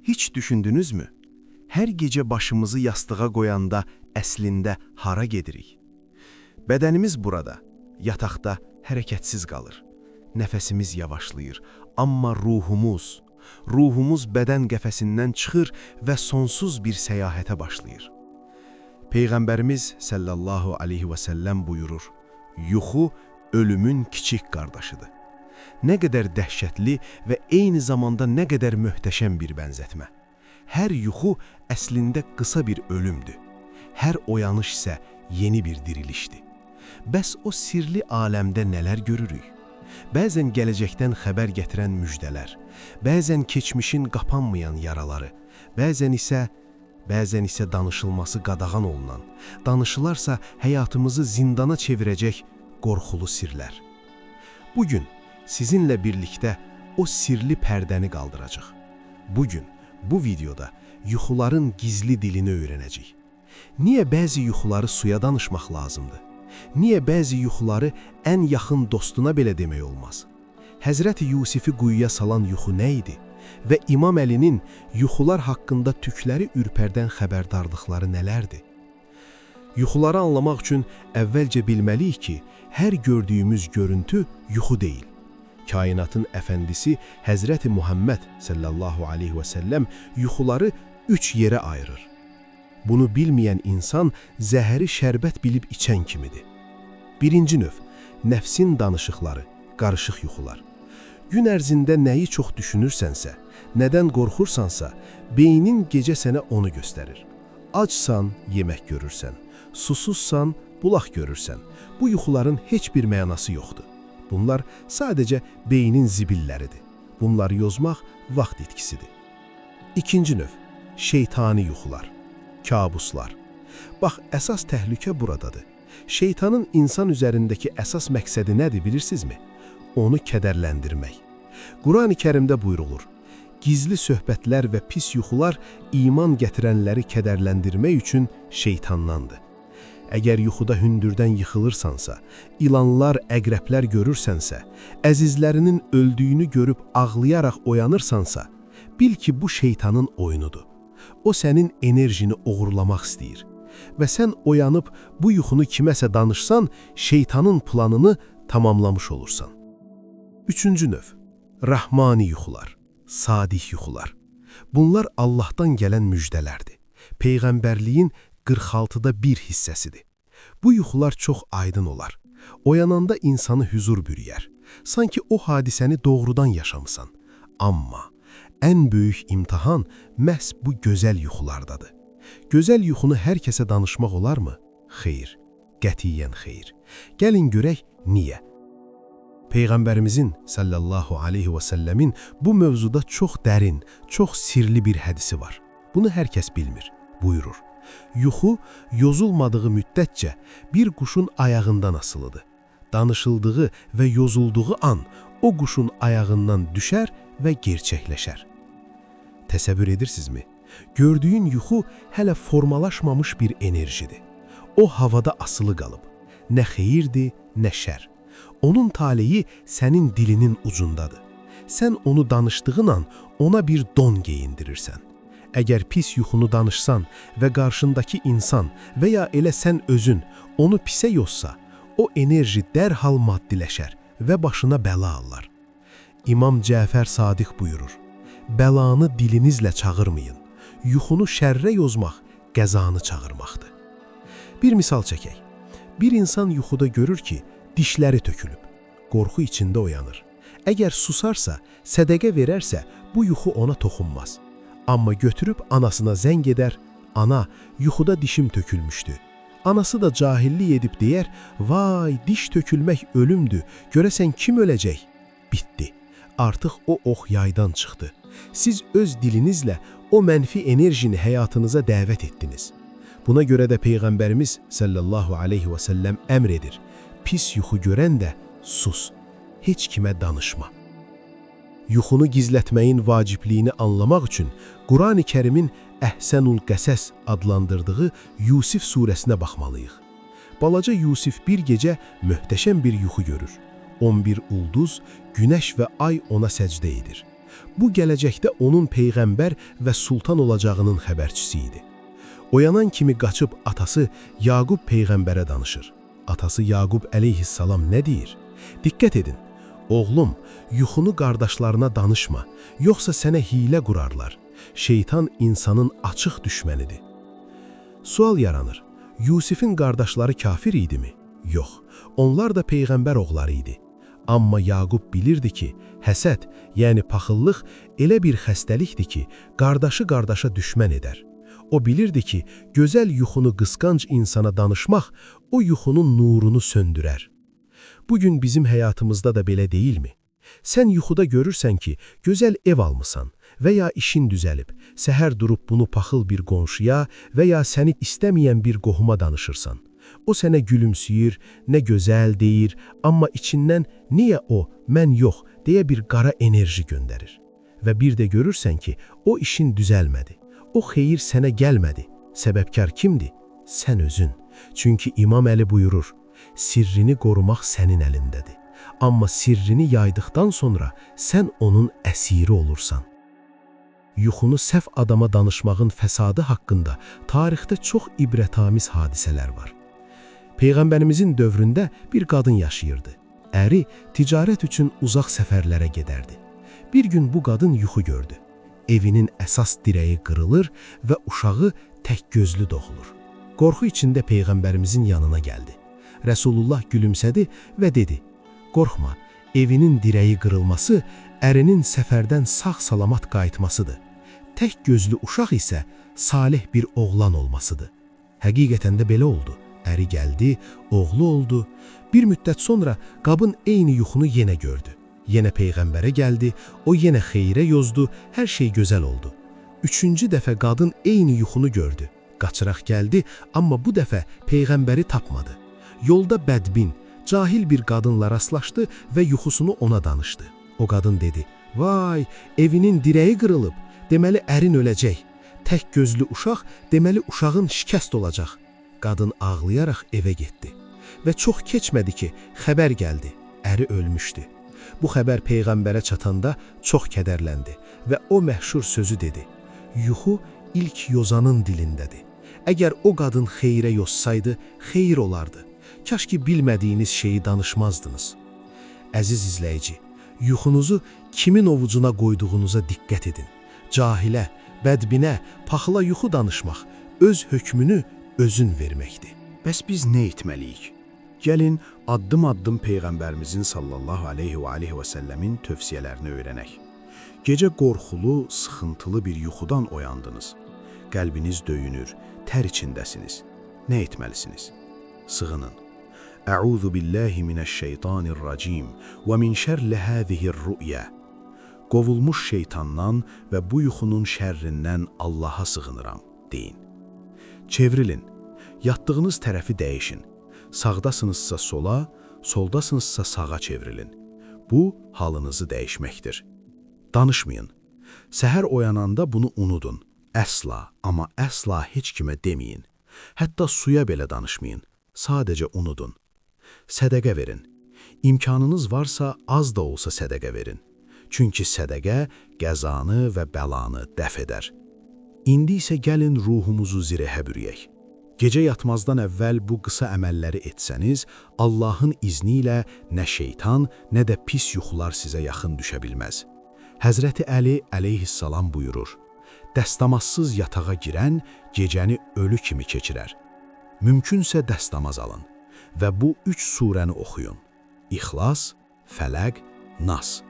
Hiç düşündünüzmü? Hər gecə başımızı yastığa qoyanda əslində hara gedirik? Bədənimiz burada, yataqda hərəkətsiz qalır. Nəfəsimiz yavaşlayır, amma ruhumuz bədən qəfəsindən çıxır və sonsuz bir səyahətə başlayır. Peyğəmbərimiz sallallahu aleyhi və səlləm buyurur, yuxu ölümün kiçik qardaşıdır. Nə qədər dəhşətli və eyni zamanda nə qədər möhtəşəm bir bənzətmə. Hər yuxu əslində qısa bir ölümdür. Hər oyanış isə yeni bir dirilişdir. Bəs o sirli aləmdə nələr görürük? Bəzən gələcəkdən xəbər gətirən müjdələr, bəzən keçmişin qapanmayan yaraları, bəzən isə danışılması qadağan olunan, danışılarsa həyatımızı zindana çevirəcək qorxulu sirlər. Bugün sizinlə birlikdə o sirli pərdəni qaldıracaq. Bugün bu videoda yuxuların gizli dilini öyrənəcəyik. Niyə bəzi yuxuları suya danışmaq lazımdır? Niyə bəzi yuxuları ən yaxın dostuna belə demək olmaz? Həzrəti Yusifi quyuya salan yuxu nə idi? Və İmam Əlinin yuxular haqqında tükləri ürpərdən xəbərdarlıqları nələrdir? Yuxuları anlamaq üçün əvvəlcə bilməliyik ki, hər gördüyümüz görüntü yuxu deyil. Kainatın əfəndisi Həzrəti Muhammed sallallahu aleyhi və səlləm yuxuları 3 yerə ayırır. Bunu bilməyən insan zəhəri şərbət bilib içən kimidir. Birinci növ, nəfsin danışıqları, qarışıq yuxular. Gün ərzində nəyi çox düşünürsənsə, nədən qorxursansa, beynin gecə sənə onu göstərir. Acsan, yemək görürsən, susuzsan, bulaq görürsən. Bu yuxuların heç bir mənası yoxdur. Bunlar sadəcə beynin zibilləridir. Bunları yozmaq vaxt itkisidir. İkinci növ, şeytani yuxular, kabuslar. Bax, əsas təhlükə buradadır. Şeytanın insan üzərindəki əsas məqsədi nədir bilirsinizmi? Onu kədərləndirmək. Qurani Kərimdə buyurulur, gizli söhbətlər və pis yuxular iman gətirənləri kədərləndirmək üçün şeytandandır. Əgər yuxuda hündürdən yıxılırsansa, ilanlar, əqrəblər görürsənsə, əzizlərinin öldüyünü görüb ağlayaraq oyanırsansa, bil ki, bu şeytanın oyunudur. O sənin enerjini oğurlamaq istəyir. Və sən oyanıb bu yuxunu kiməsə danışsan, şeytanın planını tamamlamış olursan. Üçüncü növ, rahmani yuxular, sadiq yuxular. Bunlar Allahdan gələn müjdələrdir. Peyğəmbərliyin 46-da bir hissəsidir. Bu yuxular çox aydın olar. Oyananda insanı hüzur bürüyər. Sanki o hadisəni doğrudan yaşamısan. Amma ən böyük imtahan məhz bu gözəl yuxulardadır. Gözəl yuxunu hər kəsə danışmaq olarmı? Xeyr, qətiyyən xeyr. Gəlin görək, niyə? Peyğəmbərimizin sallallahu aleyhi və səlləmin bu mövzuda çox dərin, çox sirli bir hədisi var. Bunu hər kəs bilmir. Buyurur, yuxu yozulmadığı müddətcə bir quşun ayağından asılıdır. Danışıldığı və yozulduğu an o quşun ayağından düşər və gerçəkləşər. Təsəvvür edirsinizmi? Gördüyün yuxu hələ formalaşmamış bir enerjidir. O havada asılı qalıb. Nə xeyirdir, nə şər. Onun taleyi sənin dilinin ucundadır. Sən onu danışdığın an ona bir don geyindirirsən. Əgər pis yuxunu danışsan və qarşındakı insan və ya elə sən özün onu pisə yozsa, o enerji dərhal maddiləşər və başına bəla alır. İmam Cəfər Sadiq buyurur, bəlanı dilinizlə çağırmayın. Yuxunu şərrə yozmaq qəzanı çağırmaqdır. Bir misal çəkək. Bir insan yuxuda görür ki, dişləri tökülüb. Qorxu içində oyanır. Əgər susarsa, sədəqə verərsə, bu yuxu ona toxunmaz. Amma götürüb anasına zəng edər, ana, yuxuda dişim tökülmüşdü. Anası da cahillik edib deyər, vay, diş tökülmək ölümdür, görəsən kim öləcək? Bitdi. Artıq o ox yaydan çıxdı. Siz öz dilinizlə o mənfi enerjini həyatınıza dəvət etdiniz. Buna görə də Peyğəmbərimiz sallallahu aleyhi və səlləm əmr edir. Pis yuxu görən də sus, heç kimə danışma. Yuxunu gizlətməyin vacibliyini anlamaq üçün Qurani Kərimin Əhsənul Qəsəs adlandırdığı Yusif surəsinə baxmalıyıq. Balaca Yusif bir gecə möhtəşəm bir yuxu görür. 11 ulduz, günəş və ay ona səcdə edir. Bu gələcəkdə onun peyğəmbər və sultan olacağının xəbərçisi idi. Oyanan kimi qaçıb atası Yaqub peyğəmbərə danışır. Atası Yaqub əleyhissalam nə deyir? Diqqət edin, oğlum, yuxunu qardaşlarına danışma, yoxsa sənə hiylə qurarlar. Şeytan insanın açıq düşmənidir. Sual yaranır, Yusifin qardaşları kafir idimi? Yox, onlar da peyğəmbər oğulları idi. Amma Yaqub bilirdi ki, həsəd, yəni paxıllıq elə bir xəstəlikdir ki, qardaşı qardaşa düşmən edər. O bilirdi ki, gözəl yuxunu qısqanc insana danışmaq o yuxunun nurunu söndürər. Bugün bizim həyatımızda da belə deyilmi? Sən yuxuda görürsən ki, gözəl ev almısan və ya işin düzəlib, səhər durub bunu paxıl bir qonşuya və ya səni istəməyən bir qohuma danışırsan. O sənə gülümsüyür, nə gözəl deyir, amma içindən niyə o, mən yox, deyə bir qara enerji göndərir. Və bir də görürsən ki, o işin düzəlmədi. O xeyir sənə gəlmədi. Səbəbkar kimdir? Sən özün. Çünki İmam Əli buyurur, sirrini qorumaq sənin əlindədir. Amma sirrini yaydıqdan sonra sən onun əsiri olursan. Yuxunu səhv adama danışmağın fəsadı haqqında tarixdə çox ibrətamiz hadisələr var. Peyğəmbərimizin dövründə bir qadın yaşayırdı. Əri ticarət üçün uzaq səfərlərə gedərdi. Bir gün bu qadın yuxu gördü. Evinin əsas dirəyi qırılır və uşağı tək gözlü doğulur. Qorxu içində Peyğəmbərimizin yanına gəldi. Rəsulullah gülümsədi və dedi, qorxma, evinin dirəyi qırılması ərinin səfərdən sağ-salamat qayıtmasıdır. Tək gözlü uşaq isə salih bir oğlan olmasıdır. Həqiqətən də belə oldu. Əri gəldi, oğlu oldu. Bir müddət sonra qabın eyni yuxunu yenə gördü. Yenə Peyğəmbərə gəldi, o yenə xeyrə yozdu, hər şey gözəl oldu. Üçüncü dəfə qadın eyni yuxunu gördü. Qaçıraq gəldi, amma bu dəfə Peyğəmbəri tapmadı. Yolda bədbin, cahil bir qadınla rastlaşdı və yuxusunu ona danışdı. O qadın dedi, vay, evinin dirəyi qırılıb, deməli ərin öləcək. Tək gözlü uşaq, deməli uşağın şikəst olacaq. Qadın ağlayaraq evə getdi. Və çox keçmədi ki, xəbər gəldi, əri ölmüşdü. Bu xəbər Peyğəmbərə çatanda çox kədərləndi və o məşhur sözü dedi, yuxu ilk yozanın dilindədir. Əgər o qadın xeyrə yozsaydı, xeyir olardı. Kaş ki bilmədiyiniz şeyi danışmazdınız. Əziz izləyici, yuxunuzu kimin ovucuna qoyduğunuza diqqət edin. Cahilə, bədbinə, paxıla yuxu danışmaq, öz hökmünü özün verməkdir. Bəs biz nə etməliyik? Gəlin, addım-addım Peyğəmbərimizin sallallahu aleyhi və səlləmin tövsiyələrini öyrənək. Gecə qorxulu, sıxıntılı bir yuxudan oyandınız. Qəlbiniz döyünür, tər içindəsiniz. Nə etməlisiniz? Sığının. Əuzu billahi minəşşeytanirracim və min şərli hədihir-rü'yə. Qovulmuş şeytandan və bu yuxunun şərrindən Allaha sığınıram, deyin. Çevrilin, yatdığınız tərəfi dəyişin. Sağdasınızsa sola, soldasınızsa sağa çevrilin. Bu, halınızı dəyişməkdir. Danışmayın. Səhər oyananda bunu unudun. Əsla, amma əsla heç kimə deməyin. Hətta suya belə danışmayın. Sadəcə unudun. Sədəqə verin. İmkanınız varsa az da olsa sədəqə verin. Çünki sədəqə qəzanı və bəlanı dəf edər. İndi isə gəlin ruhumuzu zirehə bürüyək. Gecə yatmazdan əvvəl bu qısa əməlləri etsəniz, Allahın izni ilə nə şeytan, nə də pis yuxular sizə yaxın düşə bilməz. Həzrəti Əli əleyhissalam buyurur, dəstəmazsız yatağa girən gecəni ölü kimi keçirər. Mümkünsə dəstəmaz alın və bu 3 surəni oxuyun. İxlas, Fələq, Nas.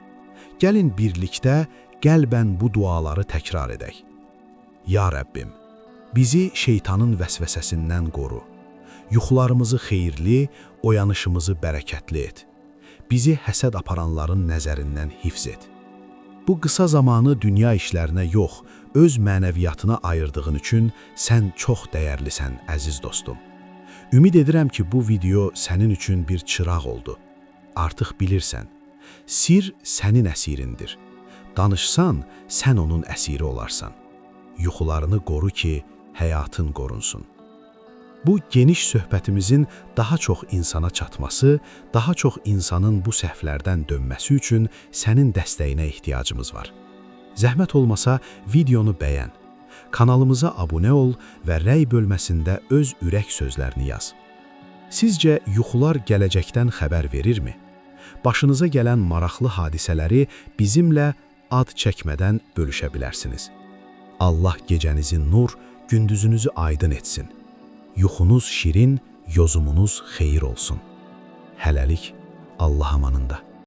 Gəlin birlikdə qəlbən bu duaları təkrar edək. Ya Rəbbim, bizi şeytanın vəsvəsəsindən qoru. Yuxularımızı xeyirli, oyanışımızı bərəkətli et. Bizi həsəd aparanların nəzərindən hifz et. Bu qısa zamanı dünya işlərinə yox, öz mənəviyyatına ayırdığın üçün sən çox dəyərlisən, əziz dostum. Ümid edirəm ki, bu video sənin üçün bir çıraq oldu. Artıq bilirsən, sir səninəsirindir. Danışsan, sən onun əsiri olarsan. Yuxularını qoru ki, həyatın qorunsun. Bu geniş söhbətimizin daha çox insana çatması, daha çox insanın bu səhvlərdən dönməsi üçün sənin dəstəyinə ehtiyacımız var. Zəhmət olmasa videonu bəyən. Kanalımıza abunə ol və rəy bölməsində öz ürək sözlərini yaz. Sizcə yuxular gələcəkdən xəbər verirmi? Başınıza gələn maraqlı hadisələri bizimlə ad çəkmədən bölüşə bilərsiniz. Allah gecənizi nur, gündüzünüzü aydın etsin. Yuxunuz şirin, yozumunuz xeyir olsun. Hələlik Allah amanında.